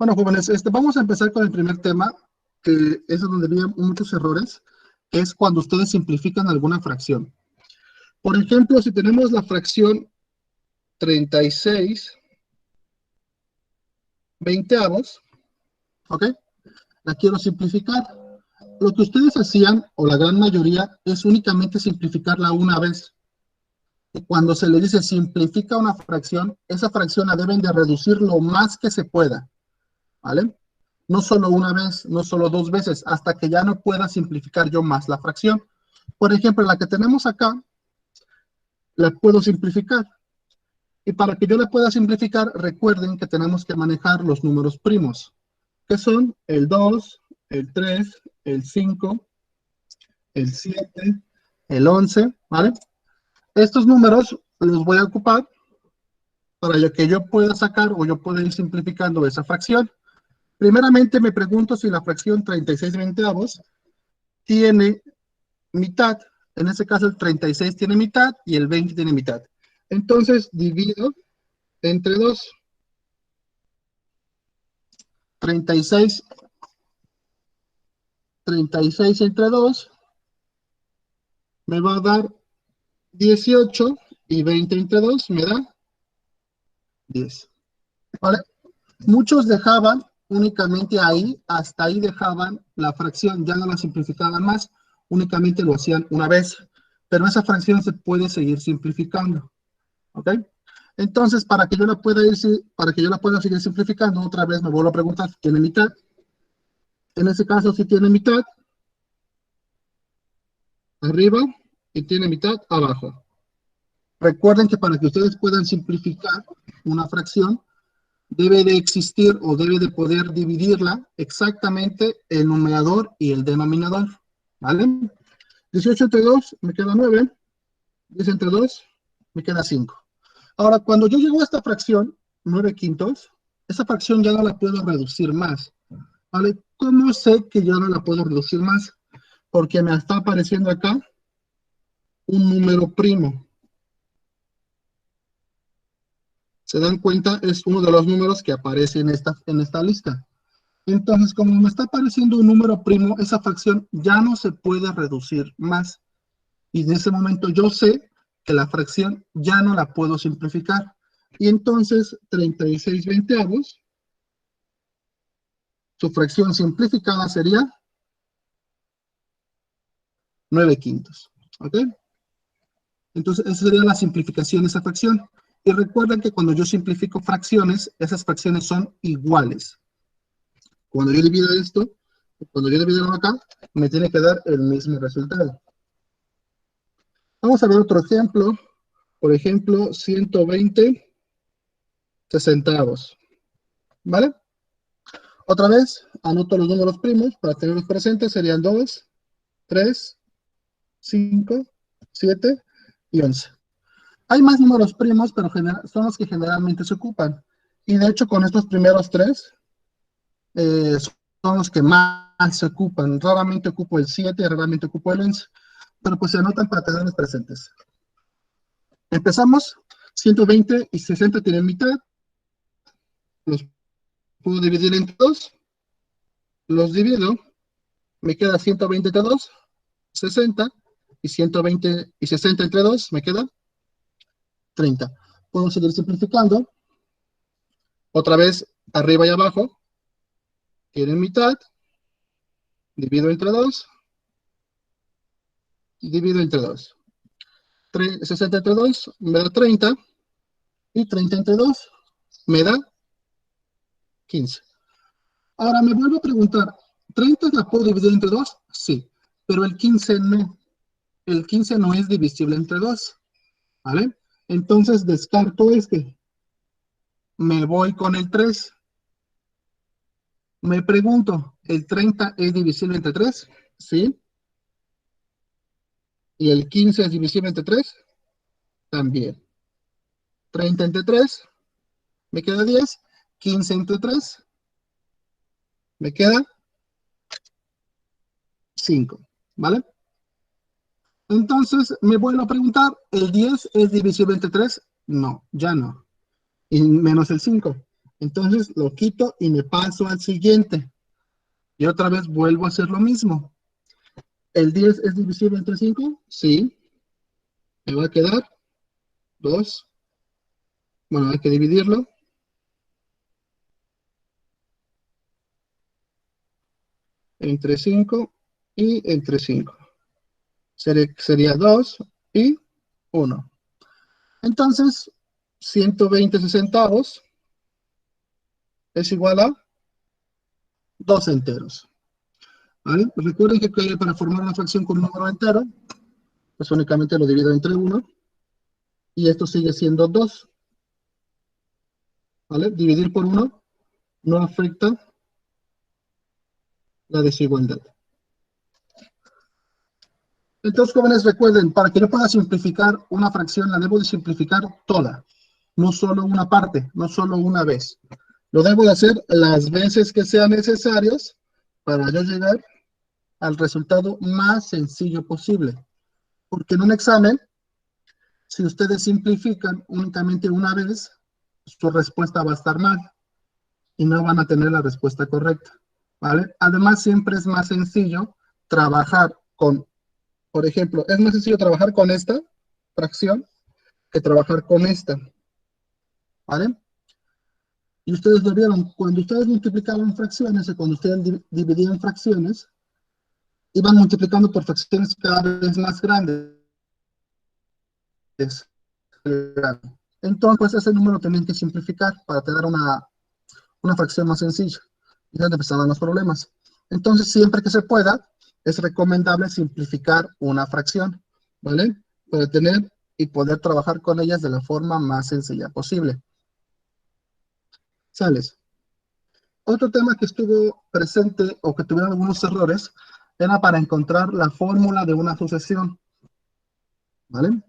Bueno, jóvenes, vamos a empezar con el primer tema, que es donde había muchos errores, que es cuando ustedes simplifican alguna fracción. Por ejemplo, si tenemos la fracción 36 veinteavos, ¿ok? La quiero simplificar. Lo que ustedes hacían, o la gran mayoría, es únicamente simplificarla una vez. Y cuando se le dice simplifica una fracción, esa fracción la deben de reducir lo más que se pueda, ¿vale? No solo una vez, no solo dos veces, hasta que ya no pueda simplificar yo más la fracción. Por ejemplo, la que tenemos acá, la puedo simplificar. Y para que yo la pueda simplificar, recuerden que tenemos que manejar los números primos, que son el 2, el 3, el 5, el 7, el 11, ¿vale? Estos números los voy a ocupar para que yo pueda sacar o yo pueda ir simplificando esa fracción. Primeramente me pregunto si la fracción 36 veinteavos tiene mitad. En este caso el 36 tiene mitad y el 20 tiene mitad. Entonces divido entre 2. 36 entre 2 me va a dar 18 y 20 entre 2 me da 10. ¿Vale? Muchos dejaban únicamente ahí, hasta ahí dejaban la fracción, ya no la simplificaban más, únicamente lo hacían una vez, pero esa fracción se puede seguir simplificando, ¿ok? Entonces, para que yo la pueda seguir simplificando, otra vez me vuelvo a preguntar, ¿tiene mitad? En ese caso, sí tiene mitad arriba y tiene mitad abajo. Recuerden que para que ustedes puedan simplificar una fracción, debe de existir o debe de poder dividirla exactamente el numerador y el denominador, ¿vale? 18 entre 2 me queda 9, 10 entre 2 me queda 5. Ahora, cuando yo llego a esta fracción, 9 quintos, esa fracción ya no la puedo reducir más, ¿vale? ¿Cómo sé que ya no la puedo reducir más? Porque me está apareciendo acá un número primo. ¿Se dan cuenta? Es uno de los números que aparece en esta lista. Entonces, como me está apareciendo un número primo, esa fracción ya no se puede reducir más. Y en ese momento yo sé que la fracción ya no la puedo simplificar. Y entonces, 36 veinteavos, su fracción simplificada sería 9 quintos. ¿Ok? Entonces, esa sería la simplificación de esa fracción. Y recuerden que cuando yo simplifico fracciones, esas fracciones son iguales. Cuando yo divido esto, cuando yo divido acá, me tiene que dar el mismo resultado. Vamos a ver otro ejemplo. Por ejemplo, 120 centavos. ¿Vale? Otra vez, anoto los números primos para tenerlos presentes. Serían 2, 3, 5, 7 y 11. Hay más números primos, pero son los que generalmente se ocupan. Y de hecho, con estos primeros tres, son los que más se ocupan. Raramente ocupo el 7, raramente ocupo el 11. Pero pues se anotan para tenerlos presentes. Empezamos. 120 y 60 tienen mitad. Los puedo dividir entre 2. Los divido. Me queda 120 entre 2, 60. Y 120 y 60 entre 2, me queda 30. Puedo seguir simplificando. Otra vez, arriba y abajo. Tienen mitad. Divido entre 2. Y divido entre 2. 60 entre 2 me da 30. Y 30 entre 2 me da 15. Ahora me vuelvo a preguntar, ¿30 la puedo dividir entre 2? Sí, pero el 15 no. El 15 no es divisible entre 2, ¿vale? Entonces descarto este. Me voy con el 3. Me pregunto, ¿el 30 es divisible entre 3? Sí. ¿Y el 15 es divisible entre 3? También. 30 entre 3, me queda 10. 15 entre 3, me queda 5, ¿vale? Entonces, me vuelvo a preguntar, ¿el 10 es divisible entre 3? No, ya no. Y menos el 5. Entonces lo quito y me paso al siguiente. Y otra vez vuelvo a hacer lo mismo. ¿El 10 es divisible entre 5? Sí. Me va a quedar 2. Bueno, hay que dividirlo. Entre 5 y entre 5. Sería 2 y 1. Entonces, 120 sesentavos es igual a 2 enteros. ¿Vale? Pues recuerden que para formar una fracción con un número entero, pues únicamente lo divido entre 1 y esto sigue siendo 2. ¿Vale? Dividir por 1 no afecta la desigualdad. Entonces, jóvenes, recuerden, para que yo pueda simplificar una fracción, la debo de simplificar toda, no solo una parte, no solo una vez. Lo debo de hacer las veces que sean necesarias para yo llegar al resultado más sencillo posible. Porque en un examen, si ustedes simplifican únicamente una vez, su respuesta va a estar mal y no van a tener la respuesta correcta, ¿vale? Además, siempre es más sencillo trabajar con, por ejemplo, es más sencillo trabajar con esta fracción que trabajar con esta, ¿vale? Y ustedes lo vieron, cuando ustedes multiplicaban fracciones o cuando ustedes dividían fracciones, iban multiplicando por fracciones cada vez más grandes. Entonces, pues, ese número tenían que simplificar para tener una fracción más sencilla. Y donde empezaban los problemas. Entonces, siempre que se pueda, es recomendable simplificar una fracción, ¿vale? Para tener y poder trabajar con ellas de la forma más sencilla posible. ¿Sales? Otro tema que estuvo presente o que tuvieron algunos errores era para encontrar la fórmula de una sucesión, ¿vale?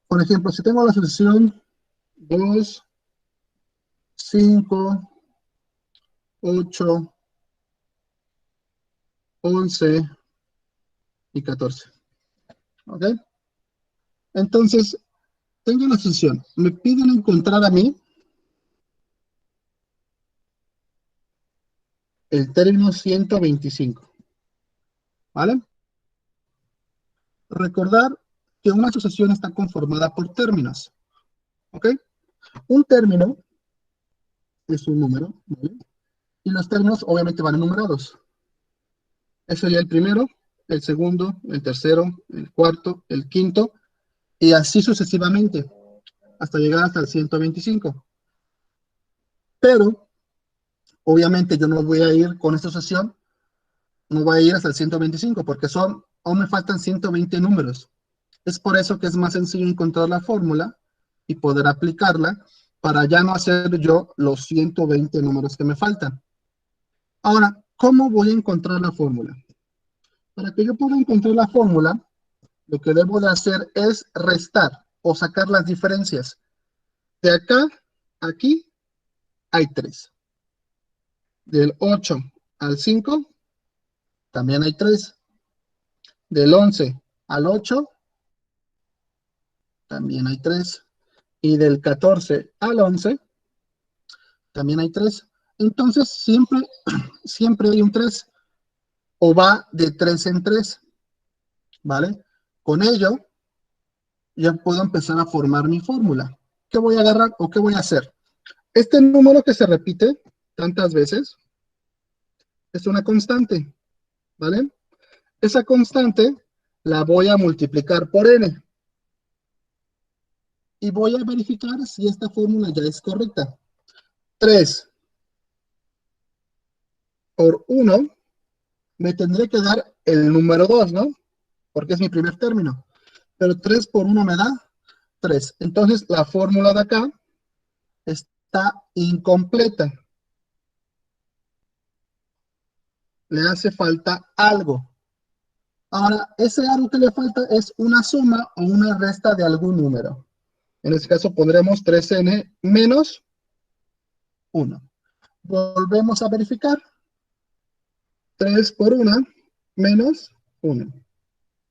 Por ejemplo, si tengo la sucesión 2, 5, 8, 11 y 14, ¿ok? Entonces, tengo la sucesión. Me piden encontrar a mí el término 125, ¿vale? Recordar que una sucesión está conformada por términos, ¿ok? Un término es un número, ¿vale? Y los términos obviamente van enumerados. Ese sería el primero, el segundo, el tercero, el cuarto, el quinto, y así sucesivamente, hasta llegar hasta el 125. Pero, obviamente yo no voy a ir con esta sucesión, no voy a ir hasta el 125, porque aún me faltan 120 números. Es por eso que es más sencillo encontrar la fórmula y poder aplicarla para ya no hacer yo los 120 números que me faltan. Ahora, ¿cómo voy a encontrar la fórmula? Para que yo pueda encontrar la fórmula, lo que debo de hacer es restar o sacar las diferencias. De acá a aquí hay 3. Del 8 al 5 también hay 3. Del 11 al 8 también hay 3. Y del 14 al 11 también hay 3. Entonces siempre hay un 3 o va de 3 en 3, ¿vale? Con ello ya puedo empezar a formar mi fórmula. ¿Qué voy a agarrar o qué voy a hacer? Este número que se repite tantas veces es una constante, ¿vale? Esa constante la voy a multiplicar por n. Y voy a verificar si esta fórmula ya es correcta. 3 por 1 me tendré que dar el número 2, ¿no? Porque es mi primer término. Pero 3 por 1 me da 3. Entonces la fórmula de acá está incompleta. Le hace falta algo. Ahora, ese algo que le falta es una suma o una resta de algún número. En este caso pondremos 3n menos 1. Volvemos a verificar. 3 por 1 menos 1.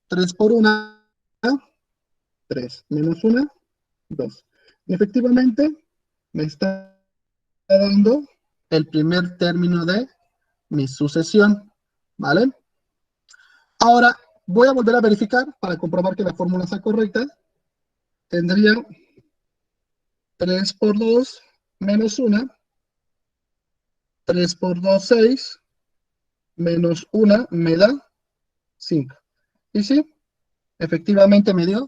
3 por 1, 3. Menos 1, 2. Y efectivamente me está dando el primer término de mi sucesión, ¿vale? Ahora voy a volver a verificar para comprobar que la fórmula sea correcta. Tendría 3 por 2 menos 1, 3 por 2, 6, menos 1 me da 5. Y sí, efectivamente me dio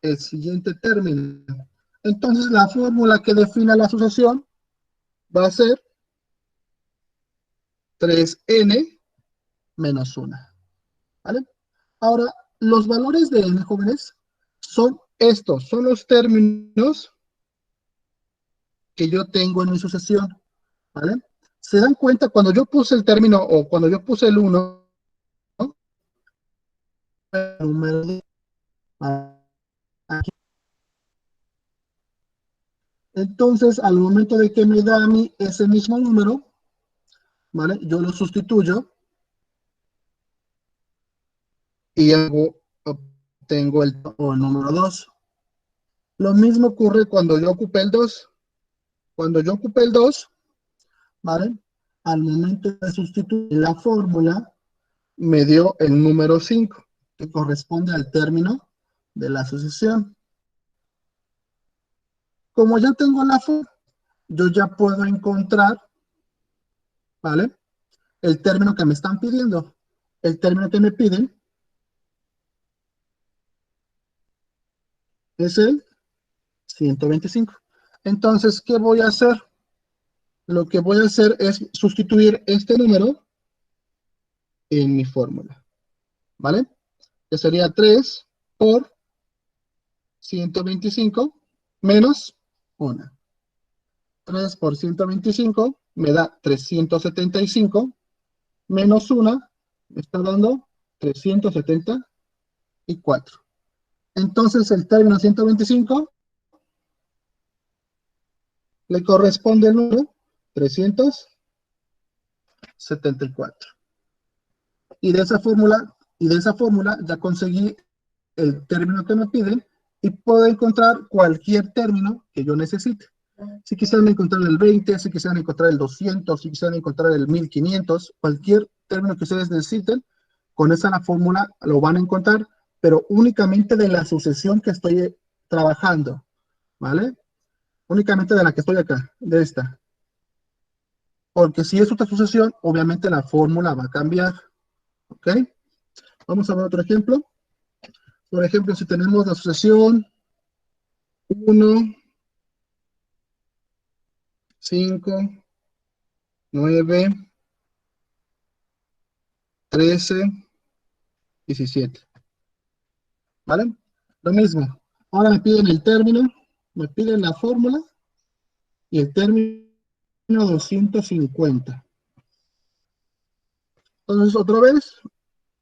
el siguiente término. Entonces la fórmula que define la sucesión va a ser 3n menos 1. ¿Vale? Ahora, los valores de n, jóvenes, son estos, son los términos que yo tengo en mi sucesión. ¿Vale? ¿Se dan cuenta? Cuando yo puse el término o cuando yo puse el 1, ¿no? El número aquí. Entonces, al momento de que me da a mí ese mismo número, ¿vale? Yo lo sustituyo y obtengo el número 2. Lo mismo ocurre cuando yo ocupé el 2. Cuando yo ocupé el 2, ¿vale? Al momento de sustituir la fórmula, me dio el número 5, que corresponde al término de la sucesión. Como ya tengo la fórmula, yo ya puedo encontrar, ¿vale? El término que me están pidiendo. El término que me piden es el 125. Entonces, ¿qué voy a hacer? Lo que voy a hacer es sustituir este número en mi fórmula, ¿vale? Que sería 3 por 125 menos 1. 3 por 125 me da 375 menos 1 me está dando 374. Entonces el término 125 le corresponde el número 374. Y de esa fórmula ya conseguí el término que me piden y puedo encontrar cualquier término que yo necesite. Si quisieran encontrar el 20, si quisieran encontrar el 200, si quisieran encontrar el 1500, cualquier término que ustedes necesiten, con esa la fórmula lo van a encontrar, pero únicamente de la sucesión que estoy trabajando, ¿vale? Únicamente de la que estoy acá, de esta. Porque si es otra sucesión, obviamente la fórmula va a cambiar, ¿ok? Vamos a ver otro ejemplo. Por ejemplo, si tenemos la sucesión 1, 5, 9, 13, 17. ¿Vale? Lo mismo. Ahora me piden el término, me piden la fórmula y el término 250. Entonces, otra vez,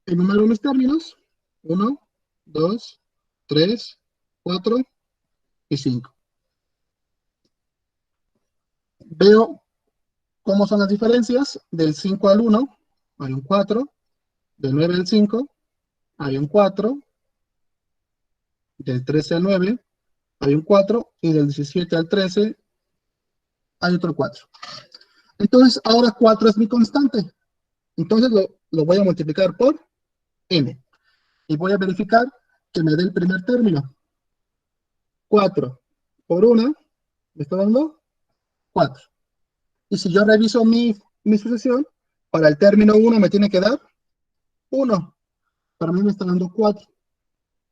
enumero mis términos. 1, 2, 3, 4 y 5. Veo cómo son las diferencias. Del 5 al 1 hay un 4. Del 9 al 5 hay un 4. Del 13 al 9 hay un 4. Y del 17 al 13 hay otro 4. Entonces, ahora 4 es mi constante. Entonces lo voy a multiplicar por n. Y voy a verificar que me dé el primer término. 4 por 1 me está dando 4. Y si yo reviso mi sucesión, para el término 1 me tiene que dar 1. Para mí me está dando 4.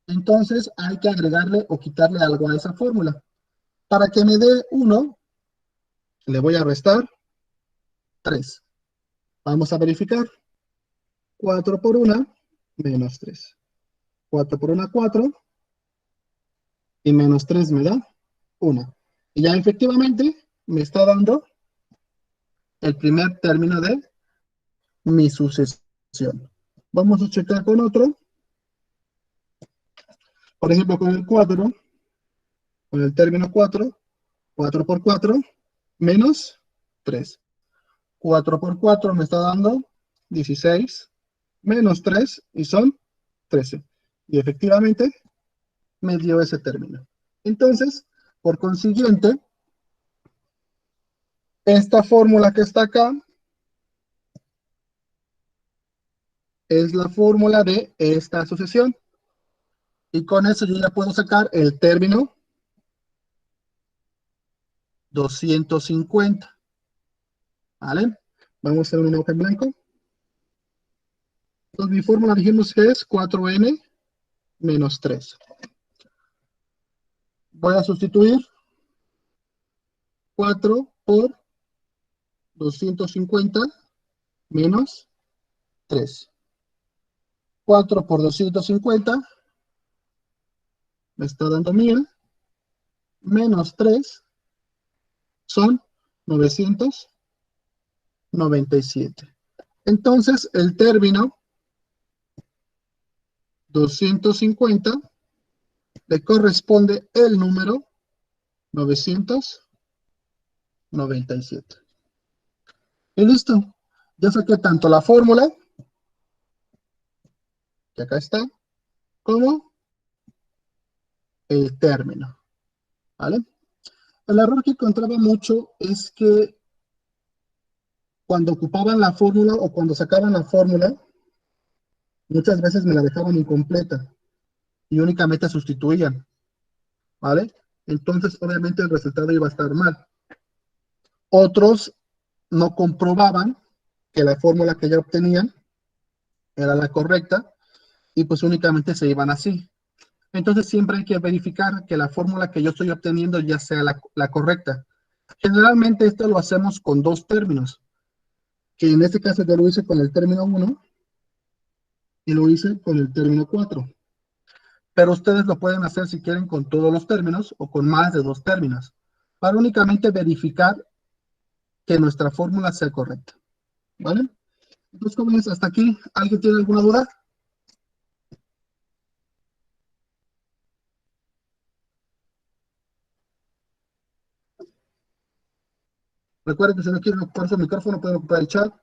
Entonces hay que agregarle o quitarle algo a esa fórmula. Para que me dé 1, le voy a restar 3. Vamos a verificar. 4 por 1 menos 3. 4 por 1, 4. Y menos 3 me da 1. Y ya efectivamente me está dando el primer término de mi sucesión. Vamos a checar con otro. Por ejemplo, con el 4, con el término 4, 4 por 4, menos 3. 4 por 4 me está dando 16, menos 3, y son 13. Y efectivamente me dio ese término. Entonces, por consiguiente, Esta fórmula que está acá es la fórmula de esta asociación. Y con eso yo ya puedo sacar el término 250. ¿Vale? Vamos a hacer una hoja en blanco. Entonces mi fórmula dijimos que es 4n menos 3. Voy a sustituir 4 por 250 menos 3. 4 por 250 me está dando 1000, menos 3 son 997. Entonces, el término 250 le corresponde el número 997. Y listo. Ya saqué tanto la fórmula, que acá está, como el término. ¿Vale? El error que encontraba mucho es que cuando ocupaban la fórmula o cuando sacaban la fórmula, muchas veces me la dejaban incompleta y únicamente sustituían, ¿vale? Entonces, obviamente, el resultado iba a estar mal. Otros no comprobaban que la fórmula que ya obtenían era la correcta y pues únicamente se iban así. Entonces, siempre hay que verificar que la fórmula que yo estoy obteniendo ya sea la correcta. Generalmente esto lo hacemos con dos términos, que en este caso yo lo hice con el término 1 y lo hice con el término 4. Pero ustedes lo pueden hacer si quieren con todos los términos o con más de dos términos, para únicamente verificar que nuestra fórmula sea correcta. ¿Vale? Entonces, jóvenes, hasta aquí. ¿Alguien tiene alguna duda? Recuerden que si no quieren ocupar su micrófono, pueden ocupar el chat.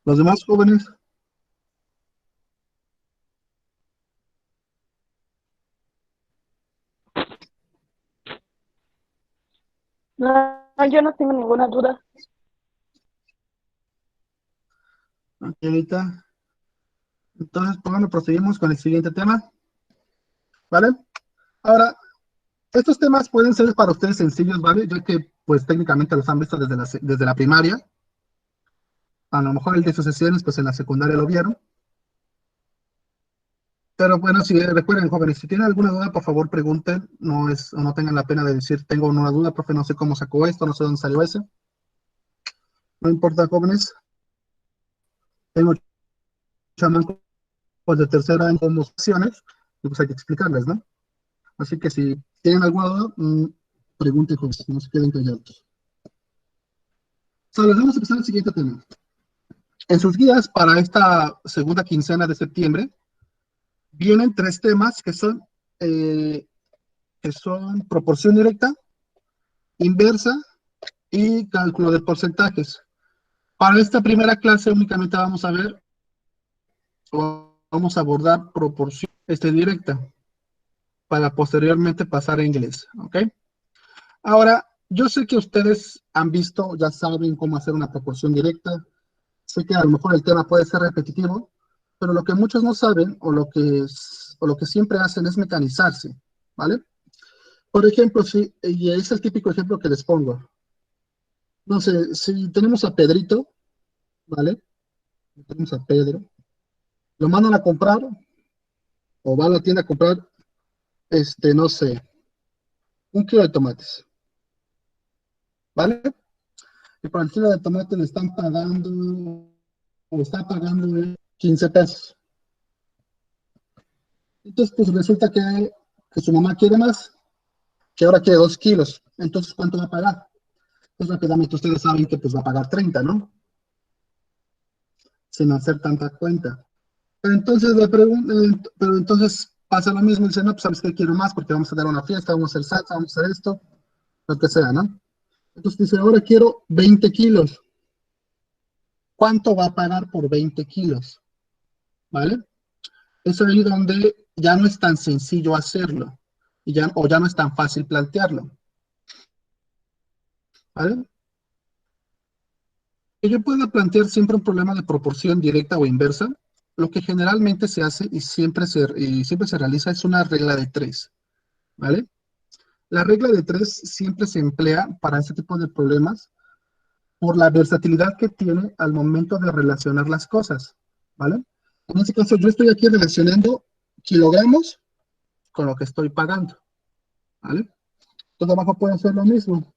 Los demás jóvenes. No, yo no tengo ninguna duda. Ok, ahorita. Entonces, pues bueno, proseguimos con el siguiente tema. ¿Vale? Ahora, estos temas pueden ser para ustedes sencillos, ¿vale? Ya que, pues, técnicamente los han visto desde la primaria. A lo mejor el de sucesiones, pues, en la secundaria lo vieron. Pero bueno, si recuerden, jóvenes, si tienen alguna duda, por favor pregunten, no tengan la pena de decir, tengo una duda, profe, no sé cómo sacó esto, no sé dónde salió ese. No importa, jóvenes, tengo chamacos de tercera en opciones, y pues hay que explicarles, ¿no? Así que si tienen alguna duda, pregunten, jóvenes, no se queden callados. Vamos a empezar el siguiente tema. En sus guías para esta segunda quincena de septiembre, vienen 3 temas que son proporción directa, inversa y cálculo de porcentajes. Para esta primera clase únicamente vamos a ver o vamos a abordar proporción directa para posteriormente pasar a inglés, ¿ok? Ahora, yo sé que ustedes han visto, ya saben cómo hacer una proporción directa. Sé que a lo mejor el tema puede ser repetitivo, pero lo que muchos no saben o lo que siempre hacen es mecanizarse, ¿vale? Por ejemplo, y es el típico ejemplo que les pongo. No sé, si tenemos a Pedrito, ¿vale? Tenemos a Pedro, lo mandan a comprar o va a la tienda a comprar, no sé, 1 kilo de tomates, ¿vale? Y por el kilo de tomate le están pagando, o está pagando 15 pesos. Entonces, pues resulta que su mamá quiere más, que ahora quiere 2 kilos. Entonces, ¿cuánto va a pagar? Pues rápidamente ustedes saben que pues va a pagar 30, ¿no? Sin hacer tanta cuenta. Pero entonces le preguntan, pero entonces pasa lo mismo, dice, no, pues sabes que quiero más porque vamos a dar una fiesta, vamos a hacer salsa, vamos a hacer esto, lo que sea, ¿no? Entonces dice, ahora quiero 20 kilos. ¿Cuánto va a pagar por 20 kilos? ¿Vale? es ahí donde ya no es tan sencillo hacerlo, o ya no es tan fácil plantearlo, ¿vale? Que yo pueda plantear siempre un problema de proporción directa o inversa, lo que generalmente se hace y siempre se realiza es una regla de tres, ¿vale? La regla de tres siempre se emplea para este tipo de problemas por la versatilidad que tiene al momento de relacionar las cosas, ¿vale? En este caso, yo estoy aquí relacionando kilogramos con lo que estoy pagando, ¿vale? Entonces abajo puede ser lo mismo,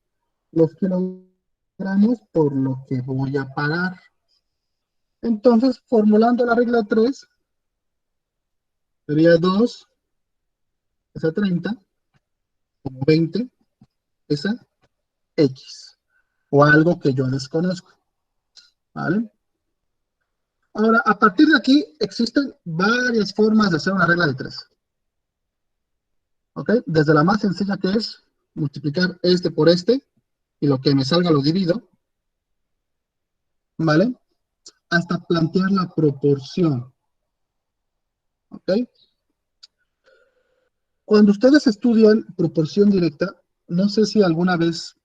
los kilogramos por lo que voy a pagar. Entonces, formulando la regla 3, sería 2 es a 30, como 20 es a X, o algo que yo desconozco, ¿vale? Ahora, a partir de aquí, existen varias formas de hacer una regla de 3, ¿ok? Desde la más sencilla, que es multiplicar este por este, y lo que me salga lo divido, ¿vale? Hasta plantear la proporción, ¿ok? Cuando ustedes estudian proporción directa, no sé si alguna vez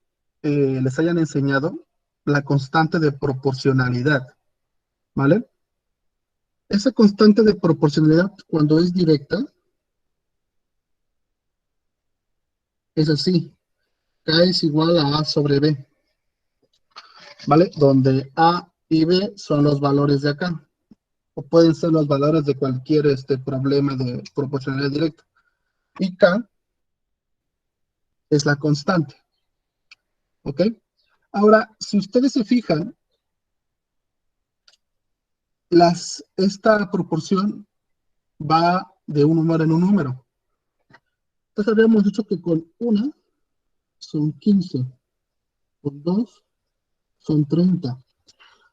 les hayan enseñado la constante de proporcionalidad, ¿vale? Esa constante de proporcionalidad, cuando es directa, es así. K es igual a A sobre B, ¿vale? Donde A y B son los valores de acá, o pueden ser los valores de cualquier problema de proporcionalidad directa. Y K es la constante, ¿ok? Ahora, si ustedes se fijan, esta proporción va de un número en un número. Entonces habíamos dicho que con una son 15, con dos son 30.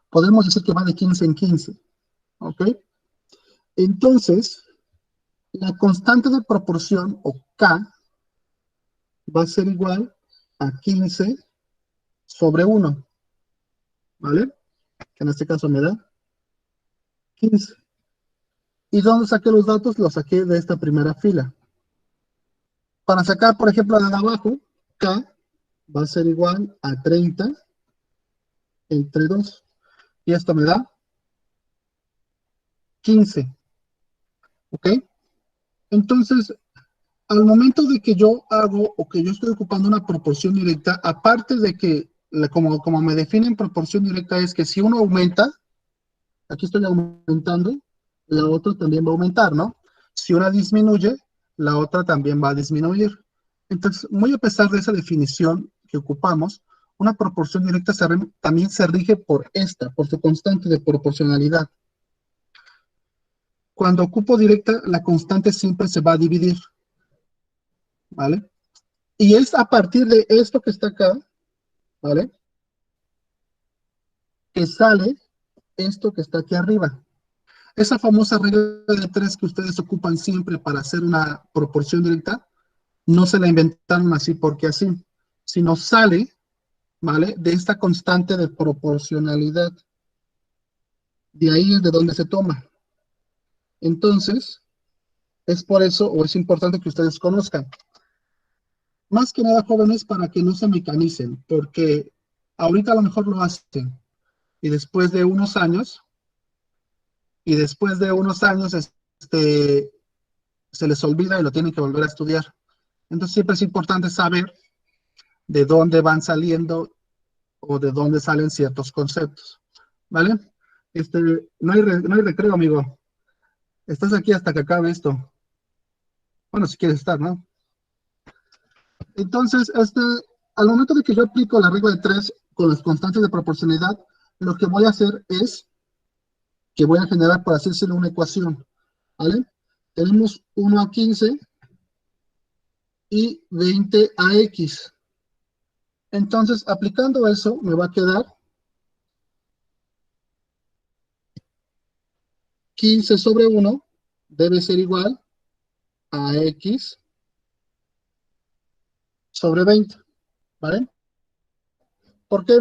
Podemos decir que va de 15 en 15, ¿ok? Entonces, la constante de proporción, o K, va a ser igual a 15 sobre 1, ¿vale? Que en este caso me da 15. ¿Y dónde saqué los datos? Los saqué de esta primera fila. Para sacar, por ejemplo, la de abajo, K va a ser igual a 30 entre 2. Y esto me da 15, ¿ok? Entonces, al momento de que yo hago o que yo estoy ocupando una proporción directa, aparte de que, como me definen proporción directa, es que si uno aumenta, aquí estoy aumentando, la otra también va a aumentar, ¿no? Si una disminuye, la otra también va a disminuir. Entonces, muy a pesar de esa definición que ocupamos, una proporción directa también se rige por su constante de proporcionalidad. Cuando ocupo directa, la constante siempre se va a dividir, ¿vale? Y es a partir de esto que está acá, ¿vale? Que sale esto que está aquí arriba. Esa famosa regla de 3 que ustedes ocupan siempre para hacer una proporción directa, no se la inventaron así porque así, sino sale, ¿vale? De esta constante de proporcionalidad. De ahí es de donde se toma. Entonces, es por eso, o es importante que ustedes conozcan. Más que nada, jóvenes, para que no se mecanicen, porque ahorita a lo mejor lo hacen, y después de unos años, se les olvida y lo tienen que volver a estudiar. Entonces siempre es importante saber de dónde van saliendo o de dónde salen ciertos conceptos, ¿vale? No hay recreo, amigo. Estás aquí hasta que acabe esto. Bueno, si quieres estar, ¿no? Entonces, al momento de que yo aplico la regla de 3 con las constantes de proporcionalidad, lo que voy a hacer es que voy a generar, por así decirlo, una ecuación, ¿vale? Tenemos 1 a 15 y 20 a X. Entonces, aplicando eso, me va a quedar 15 sobre 1 debe ser igual a X sobre 20, ¿vale? ¿Por qué?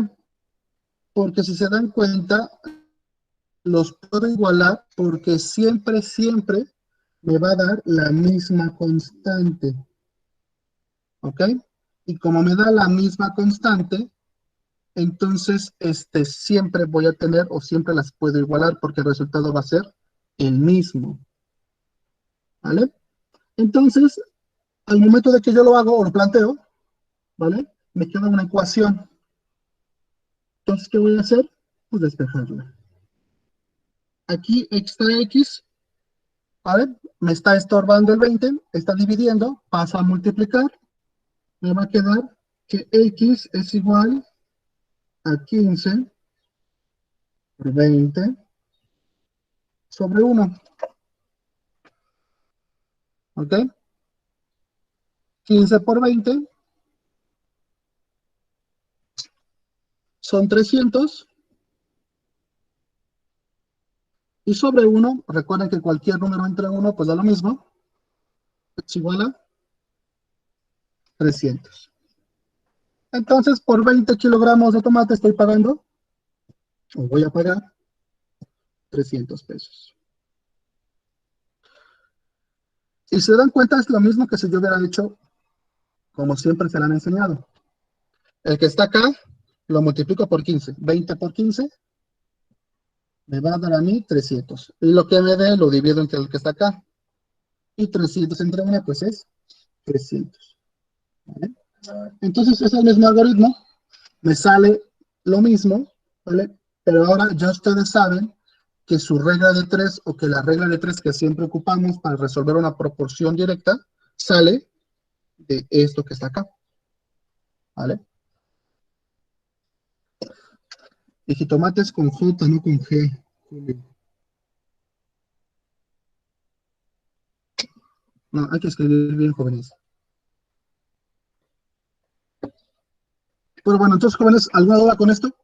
Porque si se dan cuenta, los puedo igualar porque siempre me va a dar la misma constante. ¿Ok? Y como me da la misma constante, entonces siempre voy a tener o siempre las puedo igualar porque el resultado va a ser el mismo. ¿Vale? Entonces, al momento de que yo lo hago o lo planteo, ¿vale? Me queda una ecuación. Entonces, ¿qué voy a hacer? Pues despejarla. Aquí extra x, ¿vale? Me está estorbando el 20, está dividiendo, pasa a multiplicar, me va a quedar que x es igual a 15 por 20 sobre 1, ¿ok? 15 por 20 son 300 y sobre 1, recuerden que cualquier número entre 1 pues da lo mismo, es igual a 300. Entonces, por 20 kilogramos de tomate estoy pagando, o voy a pagar, 300 pesos. Y se dan cuenta, es lo mismo que si yo hubiera hecho, como siempre se le han enseñado. El que está acá, lo multiplico por 15. 20 por 15, me va a dar a mí 300. Y lo que me dé, lo divido entre el que está acá. Y 300 entre 1, pues es 300. ¿Vale? Entonces, es el mismo algoritmo. Me sale lo mismo, ¿vale? Pero ahora ya ustedes saben que su regla de 3 o que la regla de 3 que siempre ocupamos para resolver una proporción directa sale de esto que está acá, ¿vale? Y jitomates con J, no con G. No, hay que escribir bien, jóvenes. Pero bueno, entonces, jóvenes, ¿alguna duda con esto?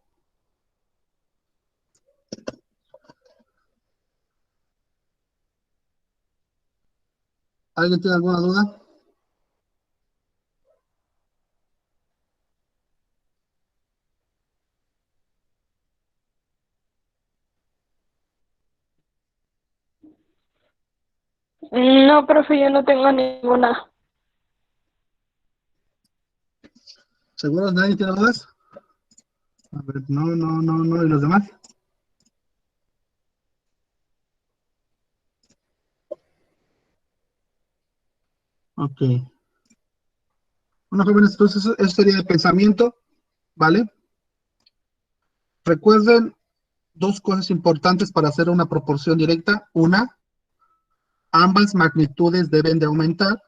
¿Alguien tiene alguna duda? No, profe, yo no tengo ninguna. ¿Seguros nadie tiene dudas? A ver, no, no, no, no. ¿Y los demás? Ok. Bueno, jóvenes, entonces eso sería de pensamiento, ¿vale? Recuerden dos cosas importantes para hacer una proporción directa. Una, ambas magnitudes deben de aumentar,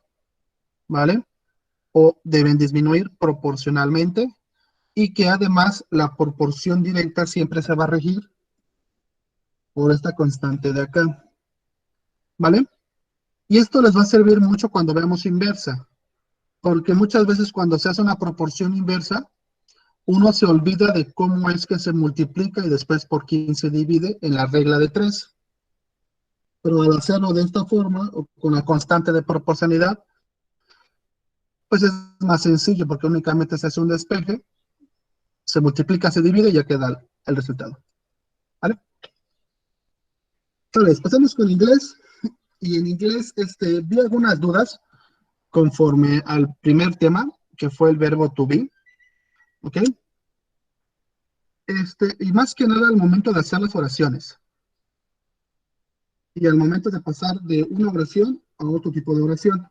¿vale? O deben disminuir proporcionalmente. Y que además la proporción directa siempre se va a regir por esta constante de acá, ¿vale? Y esto les va a servir mucho cuando veamos inversa, porque muchas veces cuando se hace una proporción inversa, uno se olvida de cómo es que se multiplica y después por quién se divide en la regla de 3. Pero al hacerlo de esta forma, o con la constante de proporcionalidad, pues es más sencillo, porque únicamente se hace un despeje, se multiplica, se divide y ya queda el resultado, ¿vale? Entonces, pasamos con inglés. Y en inglés vi algunas dudas conforme al primer tema, que fue el verbo to be, ¿ok? Y más que nada al momento de hacer las oraciones y al momento de pasar de una oración a otro tipo de oración.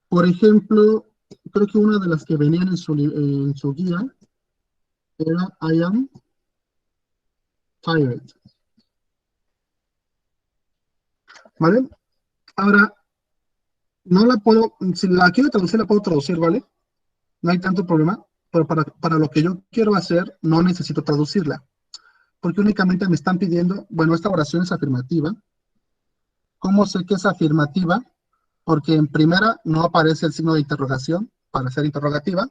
Por ejemplo, creo que una de las que venían en su guía era I am tired, ¿vale? Ahora, no la puedo, si la quiero traducir, la puedo traducir, ¿vale? No hay tanto problema, pero para lo que yo quiero hacer, no necesito traducirla, porque únicamente me están pidiendo, bueno, esta oración es afirmativa. ¿Cómo sé que es afirmativa? Porque en primera no aparece el signo de interrogación para ser interrogativa,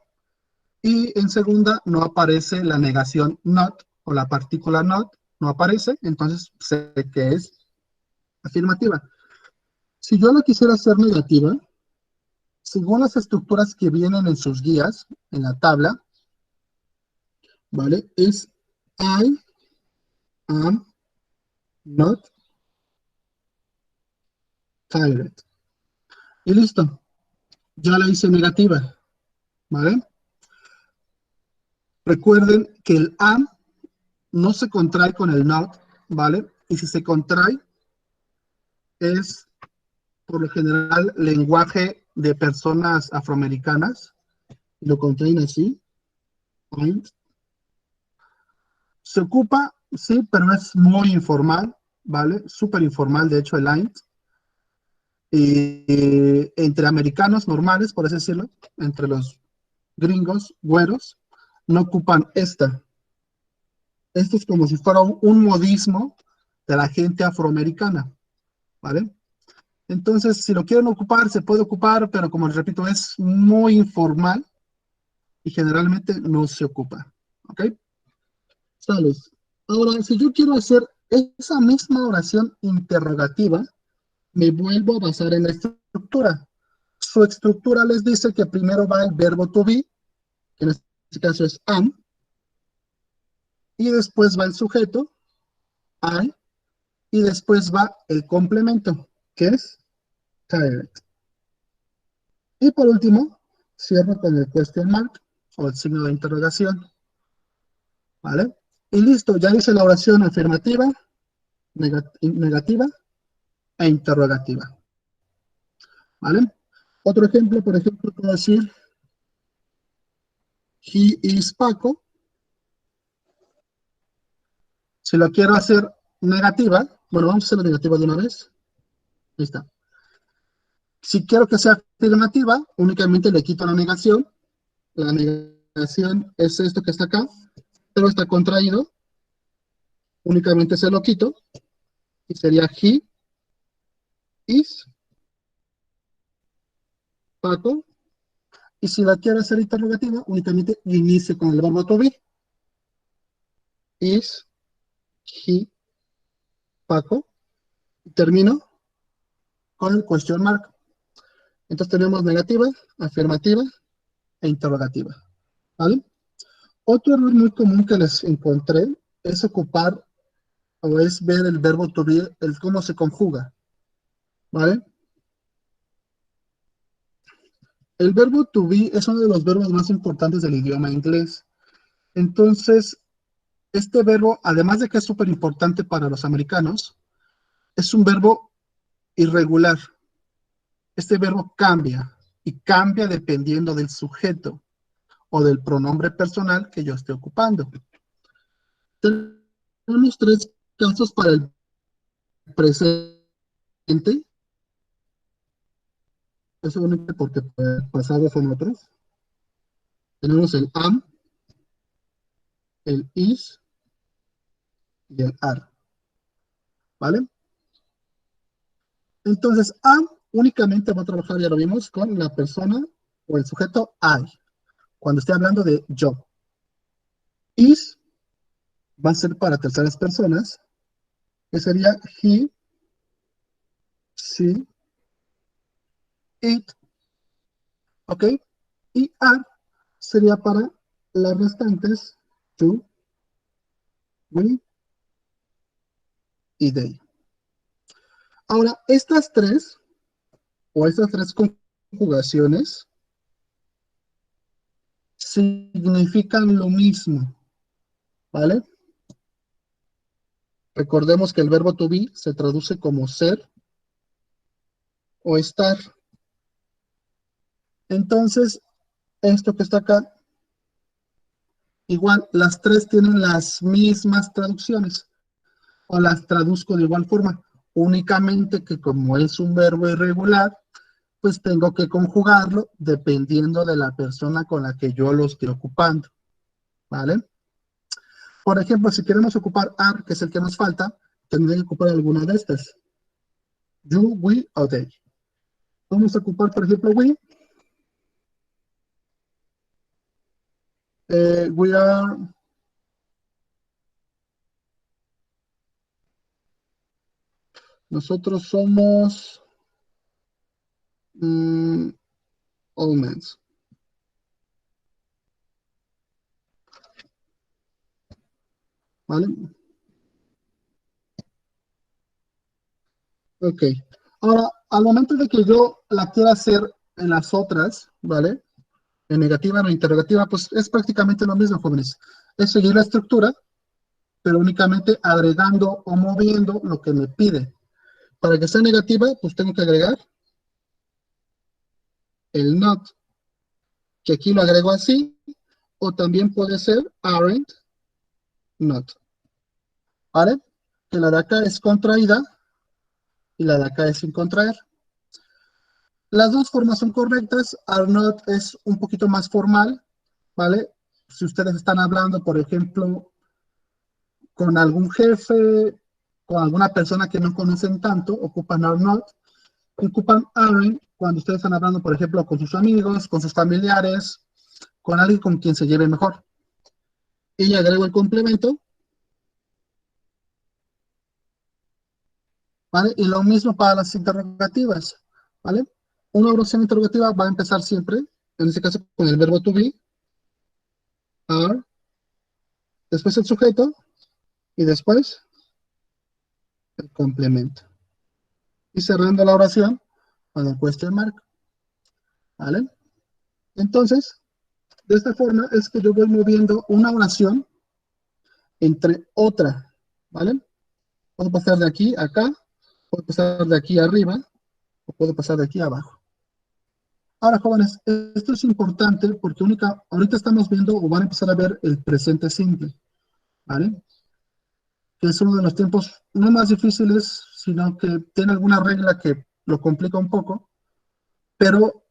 y en segunda no aparece la negación not o la partícula not, no aparece, entonces sé que es afirmativa. Si yo la quisiera hacer negativa, según las estructuras que vienen en sus guías, en la tabla, ¿vale? Es I am not tired. Y listo. Ya la hice negativa, ¿vale? Recuerden que el am no se contrae con el not, ¿vale? Y si se contrae, es por lo general lenguaje de personas afroamericanas. Lo contraen así. Ain't. Se ocupa, sí, pero es muy informal, ¿vale? Súper informal, de hecho, el ain't. Y entre americanos normales, por así decirlo, entre los gringos, güeros, no ocupan esta. Esto es como si fuera un modismo de la gente afroamericana, ¿vale? Entonces, si lo quieren ocupar, se puede ocupar, pero como les repito, es muy informal y generalmente no se ocupa, ¿ok? Sales. Ahora, si yo quiero hacer esa misma oración interrogativa, me vuelvo a basar en la estructura. Su estructura les dice que primero va el verbo to be, que en este caso es am, y después va el sujeto, I, y después va el complemento, que es tired. Y por último, cierro con el question mark, o el signo de interrogación, ¿vale? Y listo, ya hice la oración afirmativa, negativa e interrogativa, ¿vale? Otro ejemplo, por ejemplo, puedo decir, he is Paco. Si lo quiero hacer negativa, bueno, vamos a hacer la negativa de una vez. Ahí está. Si quiero que sea afirmativa, únicamente le quito la negación. La negación es esto que está acá, pero está contraído. Únicamente se lo quito y sería he is Paco. Y si la quiero hacer interrogativa, únicamente inicio con el verbo to be. Is he Paco. Y termino con el question mark. Entonces tenemos negativa, afirmativa e interrogativa, ¿vale? Otro error muy común que les encontré es ocupar o es ver el verbo to be, el cómo se conjuga, ¿vale? El verbo to be es uno de los verbos más importantes del idioma inglés. Entonces, este verbo, además de que es súper importante para los americanos, es un verbo irregular. Este verbo cambia y cambia dependiendo del sujeto o del pronombre personal que yo esté ocupando. Tenemos tres casos para el presente. Eso únicamente porque pasados son otros. Tenemos el am, el is y el are, ¿vale? Entonces, am únicamente va a trabajar, ya lo vimos, con la persona o el sujeto I, cuando esté hablando de yo. Is va a ser para terceras personas, que sería he, she, it, ¿ok? Y are sería para las restantes, you, we y they. Ahora, estas tres conjugaciones significan lo mismo, ¿vale? Recordemos que el verbo to be se traduce como ser o estar. Entonces, esto que está acá, igual, las tres tienen las mismas traducciones, o las traduzco de igual forma, únicamente que como es un verbo irregular, pues tengo que conjugarlo dependiendo de la persona con la que yo lo esté ocupando, ¿vale? Por ejemplo, si queremos ocupar are, que es el que nos falta, tendré que ocupar alguna de estas. You, we, o they. Vamos a ocupar, por ejemplo, we. We are... Nosotros somos... old men. ¿Vale? Ok. Ahora, al momento de que yo la quiera hacer en las otras, ¿vale? En negativa, en interrogativa, pues es prácticamente lo mismo, jóvenes. Es seguir la estructura, pero únicamente agregando o moviendo lo que me pide. Para que sea negativa, pues tengo que agregar el not, que aquí lo agrego así, o también puede ser aren't not, ¿vale? Que la de acá es contraída y la de acá es sin contraer. Las dos formas son correctas. Are not es un poquito más formal, ¿vale? Si ustedes están hablando, por ejemplo, con algún jefe, con alguna persona que no conocen tanto, ocupan are not. Ocupan aren't cuando ustedes están hablando, por ejemplo, con sus amigos, con sus familiares, con alguien con quien se lleve mejor. Y agrego el complemento, ¿vale? Y lo mismo para las interrogativas, ¿vale? Una oración interrogativa va a empezar siempre, en este caso, con el verbo to be, are, después el sujeto, y después el complemento. Y cerrando la oración con el question mark, ¿vale? Entonces, de esta forma es que yo voy moviendo una oración entre otra, ¿vale? Puedo pasar de aquí a acá, puedo pasar de aquí arriba, o puedo pasar de aquí abajo. Ahora, jóvenes, esto es importante porque ahorita estamos viendo o van a empezar a ver el presente simple, ¿vale? Que es uno de los tiempos no más difíciles, sino que tiene alguna regla que lo complica un poco, pero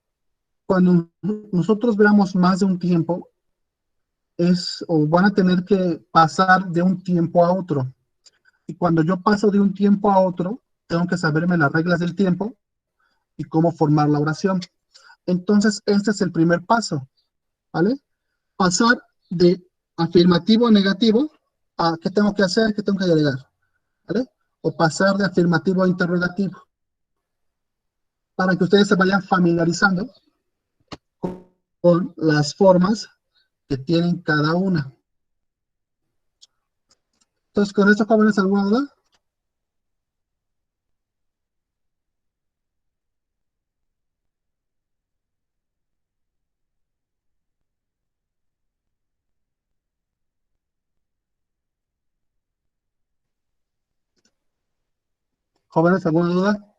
cuando nosotros veamos más de un tiempo, o van a tener que pasar de un tiempo a otro. Y cuando yo paso de un tiempo a otro, tengo que saberme las reglas del tiempo y cómo formar la oración. Entonces, este es el primer paso, ¿vale? Pasar de afirmativo a negativo a qué tengo que hacer, qué tengo que agregar, ¿vale? O pasar de afirmativo a interrogativo, para que ustedes se vayan familiarizando con las formas que tienen cada una. Entonces, ¿con esto, jóvenes, alguna duda? ¿Jóvenes, alguna duda?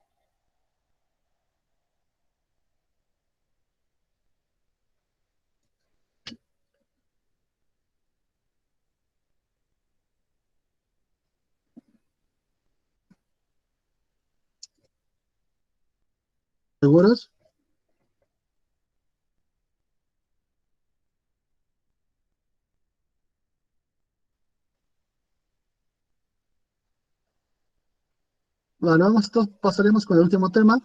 ¿Seguros? Bueno, entonces pasaremos con el último tema,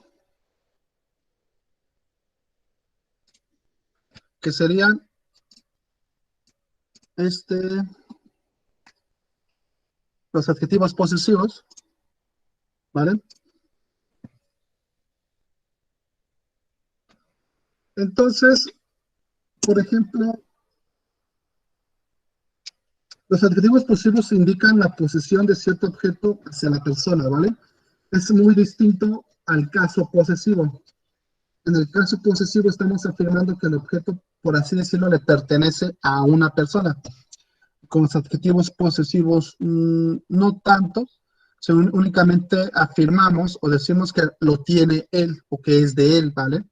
que serían los adjetivos posesivos, ¿vale? Entonces, por ejemplo, los adjetivos posesivos indican la posesión de cierto objeto hacia la persona, ¿vale? Es muy distinto al caso posesivo. En el caso posesivo estamos afirmando que el objeto, por así decirlo, le pertenece a una persona. Con los adjetivos posesivos, no tanto, sino únicamente afirmamos o decimos que lo tiene él o que es de él, ¿vale?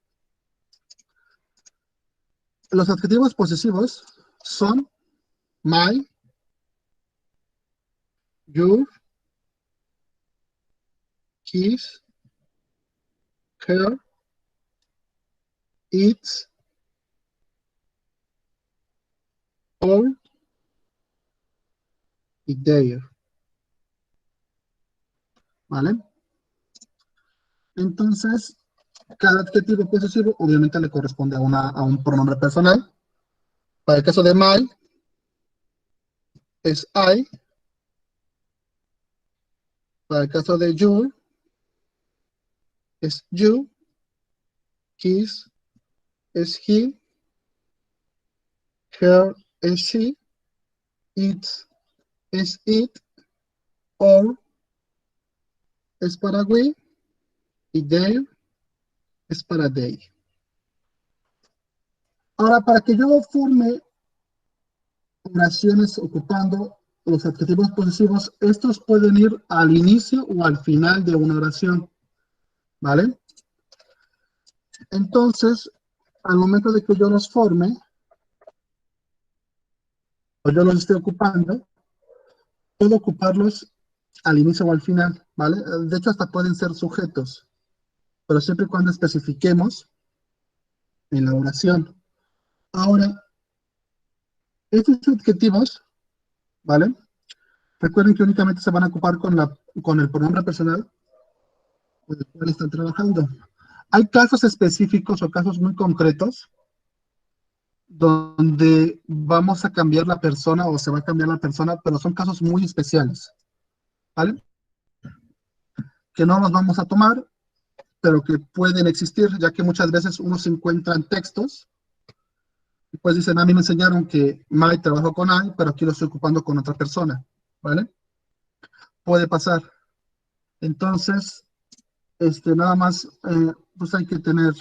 Los adjetivos posesivos son my, your, his, her, its, all y their, ¿vale? Entonces, cada adjetivo posesivo obviamente le corresponde a un pronombre personal. Para el caso de my, es I. Para el caso de your, es you. His, es he. Her, es she. Its, es it. All, es para we. y their es para they. Ahora, para que yo forme oraciones ocupando los adjetivos posesivos, estos pueden ir al inicio o al final de una oración, ¿vale? Entonces, al momento de que yo los forme, o yo los esté ocupando, puedo ocuparlos al inicio o al final, ¿vale? De hecho, hasta pueden ser sujetos, pero siempre y cuando especifiquemos en la oración. Ahora, estos adjetivos, ¿vale? Recuerden que únicamente se van a ocupar con el pronombre personal con el cual están trabajando. Hay casos específicos o casos muy concretos donde vamos a cambiar la persona o se va a cambiar la persona, pero son casos muy especiales, ¿vale? Que no los vamos a tomar, pero que pueden existir, ya que muchas veces uno se encuentra en textos y pues dicen, a mí me enseñaron que Mike trabajó con I, pero aquí lo estoy ocupando con otra persona, ¿vale? Puede pasar. Entonces, nada más, pues hay que tener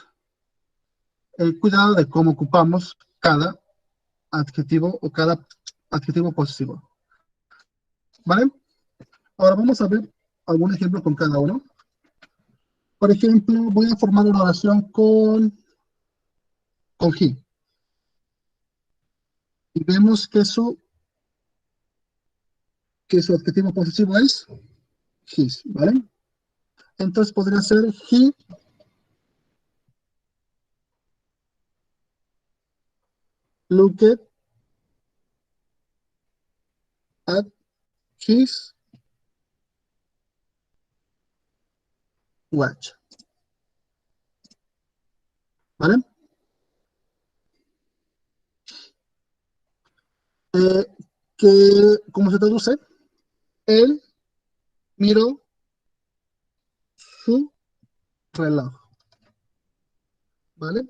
cuidado de cómo ocupamos cada adjetivo o cada adjetivo posesivo, ¿vale? Ahora vamos a ver algún ejemplo con cada uno. Por ejemplo, voy a formar una oración con he. Y vemos que su adjetivo posesivo es his, ¿vale? Entonces podría ser he looked at his watch, ¿vale? ¿Cómo se traduce? Él miró su reloj, ¿vale?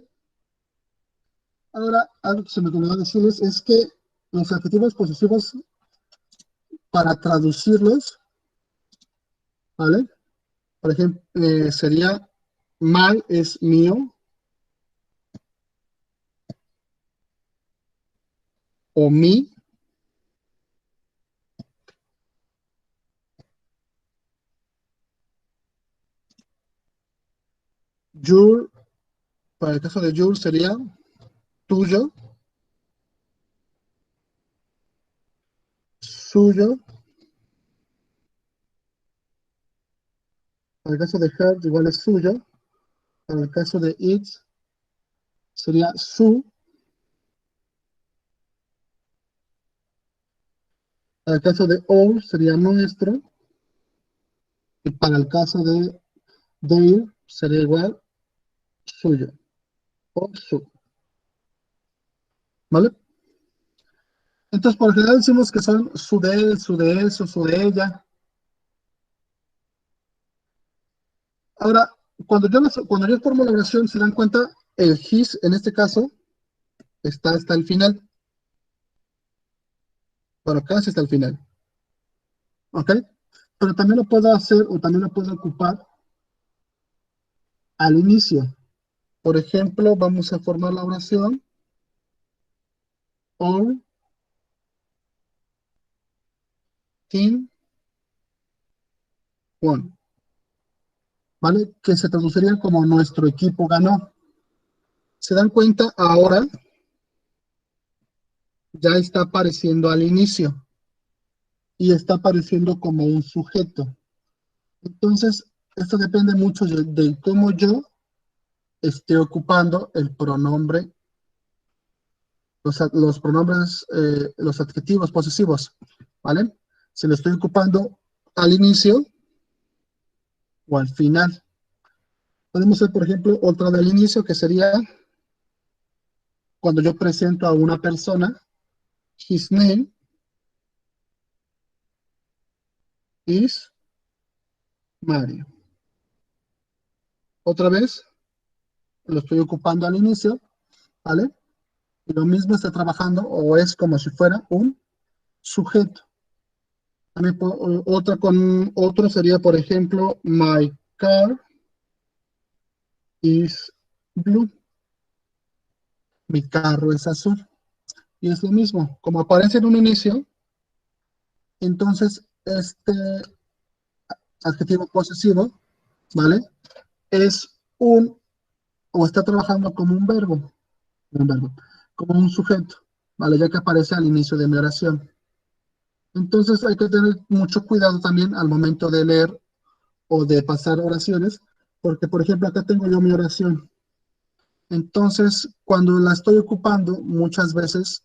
Ahora, algo que se me olvidó decirles es que los adjetivos posesivos, para traducirlos, ¿vale? Por ejemplo, sería my es mío, o mi, your, para el caso de your sería tuyo, suyo, para el caso de her igual es suyo, para el caso de it sería su, para el caso de our sería nuestro, y para el caso de their sería igual suyo, o su, ¿vale? Entonces, por lo general decimos que son su de él, su de él, su de ella. Ahora, cuando yo formo la oración, se dan cuenta, el his, en este caso, está hasta el final. Bueno, casi hasta el final. ¿Ok? Pero también lo puedo hacer, o también lo puedo ocupar al inicio. Por ejemplo, vamos a formar la oración Our team won, ¿vale? Que se traduciría como nuestro equipo ganó. ¿Se dan cuenta? Ahora ya está apareciendo al inicio y está apareciendo como un sujeto. Entonces, esto depende mucho de cómo yo esté ocupando el pronombre, los pronombres, los adjetivos posesivos, ¿vale? Si lo estoy ocupando al inicio o al final. Podemos hacer, por ejemplo, otra del inicio, que sería cuando yo presento a una persona, his name is Mario. Otra vez, lo estoy ocupando al inicio, ¿vale? Y lo mismo está trabajando, o es como si fuera un sujeto. También otro sería, por ejemplo, my car is blue. Mi carro es azul. Y es lo mismo, como aparece en un inicio, entonces este adjetivo posesivo, ¿vale? Es o está trabajando como un verbo, como un sujeto, ¿vale? Ya que aparece al inicio de mi oración. Entonces hay que tener mucho cuidado también al momento de leer o de pasar oraciones, porque por ejemplo acá tengo yo mi oración. Entonces cuando la estoy ocupando, muchas veces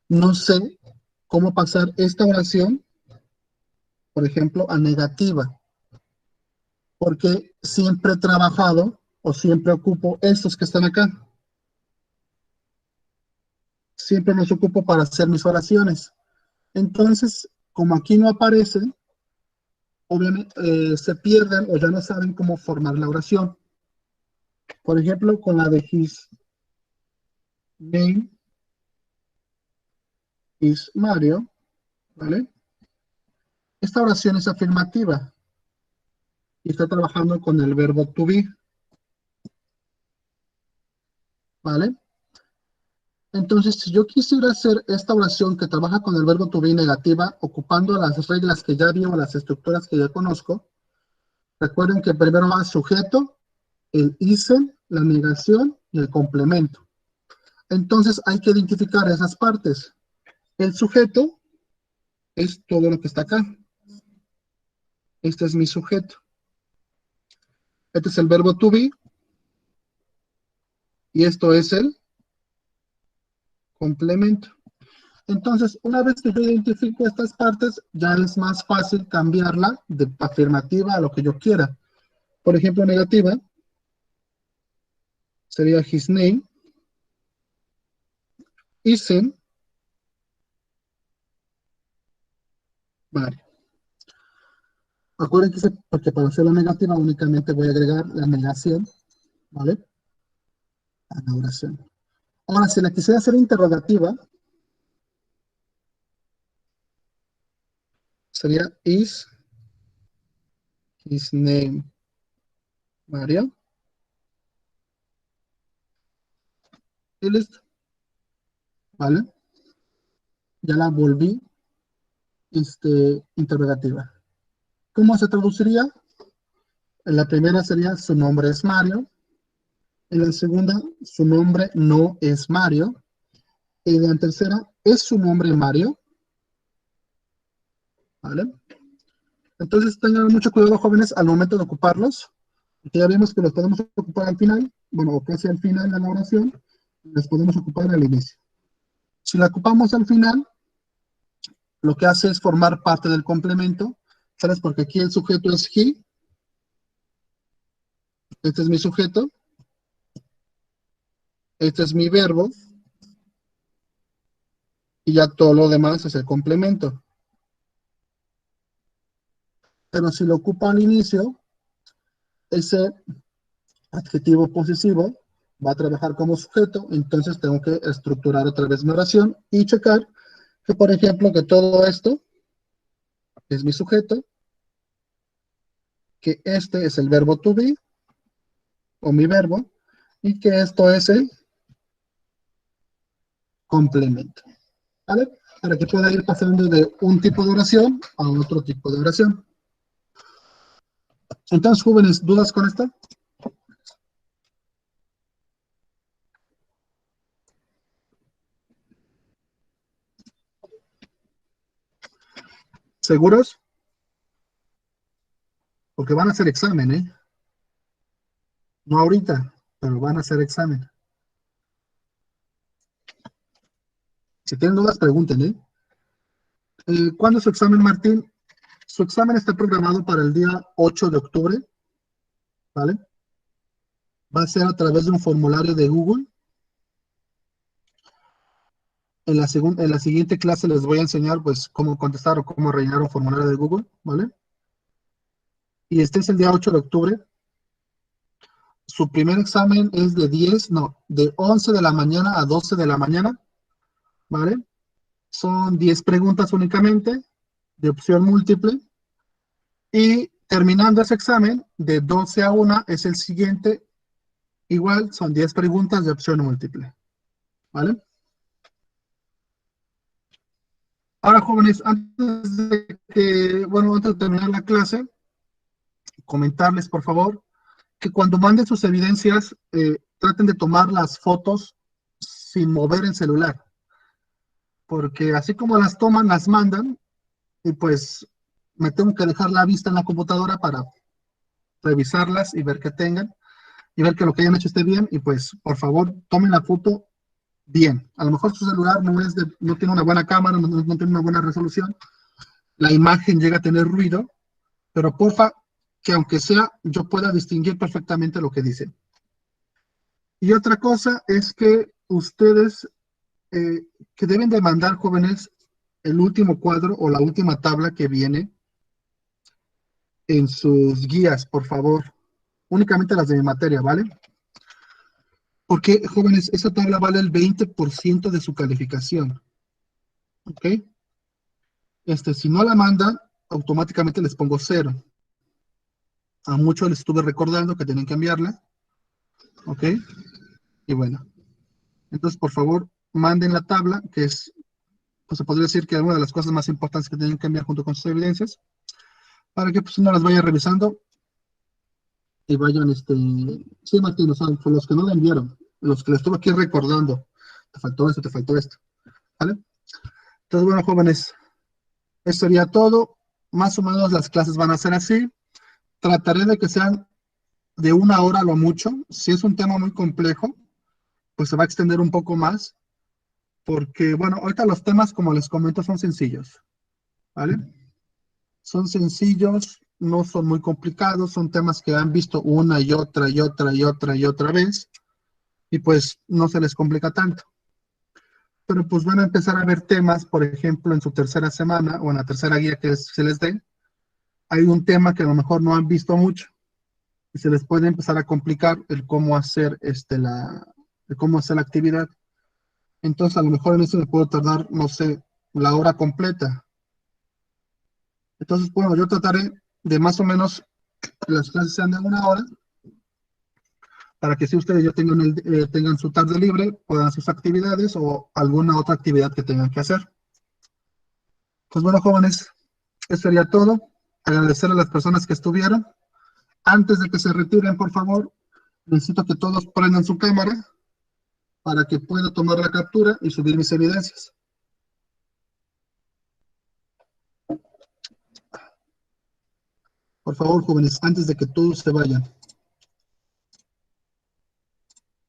no sé cómo pasar esta oración, por ejemplo, a negativa, porque siempre he trabajado o siempre ocupo estos que están acá. Siempre los ocupo para hacer mis oraciones. Entonces, como aquí no aparece, obviamente se pierden o ya no saben cómo formar la oración. Por ejemplo, con la de his name is Mario, ¿vale? Esta oración es afirmativa y está trabajando con el verbo to be, ¿vale? Entonces, si yo quisiera hacer esta oración que trabaja con el verbo to be negativa, ocupando las reglas que ya vi o las estructuras que ya conozco, recuerden que primero va sujeto, el isem, la negación y el complemento. Entonces hay que identificar esas partes. El sujeto es todo lo que está acá. Este es mi sujeto. Este es el verbo to be. Y esto es el complemento. Entonces, una vez que yo identifico estas partes, ya es más fácil cambiarla de afirmativa a lo que yo quiera. Por ejemplo, negativa sería his name, isn't Mario. Acuérdense porque para hacer la negativa únicamente voy a agregar la negación, ¿vale? A la oración. Ahora, si la quisiera hacer interrogativa, sería is his name Mario. Y listo, ¿vale? Ya la volví interrogativa. ¿Cómo se traduciría? En la primera sería su nombre es Mario. En la segunda, su nombre no es Mario. Y en la tercera, ¿es su nombre Mario? ¿Vale? Entonces tengan mucho cuidado, jóvenes, al momento de ocuparlos. Ya vimos que los podemos ocupar al final, bueno, o casi al final de la oración, los podemos ocupar al inicio. Si la ocupamos al final, lo que hace es formar parte del complemento, ¿sabes? Porque aquí el sujeto es he, este es mi sujeto, este es mi verbo, y ya todo lo demás es el complemento. Pero si lo ocupo al inicio, ese adjetivo posesivo va a trabajar como sujeto, entonces tengo que estructurar otra vez mi oración y checar que, por ejemplo, que todo esto es mi sujeto, que este es el verbo to be, o mi verbo, y que esto es el complemento, ¿vale? Para que pueda ir pasando de un tipo de oración a otro tipo de oración. Entonces, jóvenes, ¿dudas con esto? ¿Seguros? Porque van a hacer examen, ¿eh? No ahorita, pero van a hacer examen. Si tienen dudas, pregunten, ¿eh? ¿Cuándo es su examen, Martín? Su examen está programado para el día 8 de octubre, ¿vale? Va a ser a través de un formulario de Google. En la siguiente clase les voy a enseñar, pues, cómo contestar o cómo rellenar un formulario de Google, ¿vale? Y este es el día 8 de octubre. Su primer examen es de 11 de la mañana a 12 de la mañana, ¿vale? Son 10 preguntas únicamente, de opción múltiple. Y terminando ese examen, de 12 a 1 es el siguiente Igual son 10 preguntas de opción múltiple, ¿vale? Ahora, jóvenes, antes de terminar la clase, comentarles, por favor, que cuando manden sus evidencias, traten de tomar las fotos sin mover el celular, porque así como las toman, las mandan, y pues me tengo que dejar la vista en la computadora para revisarlas y ver que tengan, y ver que lo que hayan hecho esté bien, y pues, por favor, tomen la foto bien. A lo mejor su celular no tiene una buena cámara, no tiene una buena resolución, la imagen llega a tener ruido, pero porfa, que aunque sea, yo pueda distinguir perfectamente lo que dicen. Y otra cosa es que ustedes que deben de mandar, jóvenes, el último cuadro o la última tabla que viene en sus guías, por favor. Únicamente las de mi materia, ¿vale? Porque, jóvenes, esa tabla vale el 20% de su calificación. ¿Ok? Si no la mandan, automáticamente les pongo 0. A muchos les estuve recordando que tienen que enviarla. ¿Ok? Y bueno, entonces, por favor, manden la tabla, que es, pues se podría decir que es una de las cosas más importantes que tienen que enviar junto con sus evidencias, para que pues uno las vaya revisando y vayan, sí, Martín, o sea, son los que no la enviaron, los que les estuve aquí recordando, te faltó esto, ¿vale? Entonces, bueno, jóvenes, eso sería todo. Más o menos las clases van a ser así. Trataré de que sean de 1 hora a lo mucho. Si es un tema muy complejo, pues se va a extender un poco más, porque, bueno, ahorita los temas, como les comento, son sencillos, ¿vale? Son sencillos, no son muy complicados, son temas que han visto una y otra y otra y otra y otra vez, y pues no se les complica tanto. Pero pues van a empezar a ver temas, por ejemplo, en su tercera semana o en la tercera guía que se les dé, hay un tema que a lo mejor no han visto mucho y se les puede empezar a complicar el cómo hacer, el cómo hacer la actividad. Entonces, a lo mejor en eso me puedo tardar, no sé, la hora completa. Entonces, bueno, yo trataré de más o menos que las clases sean de 1 hora, para que si ustedes ya tengan su tarde libre, puedan hacer sus actividades o alguna otra actividad que tengan que hacer. Pues bueno, jóvenes, eso sería todo. Agradecer a las personas que estuvieron. Antes de que se retiren, por favor, necesito que todos prendan su cámara para que pueda tomar la captura y subir mis evidencias. Por favor, jóvenes, antes de que todos se vayan.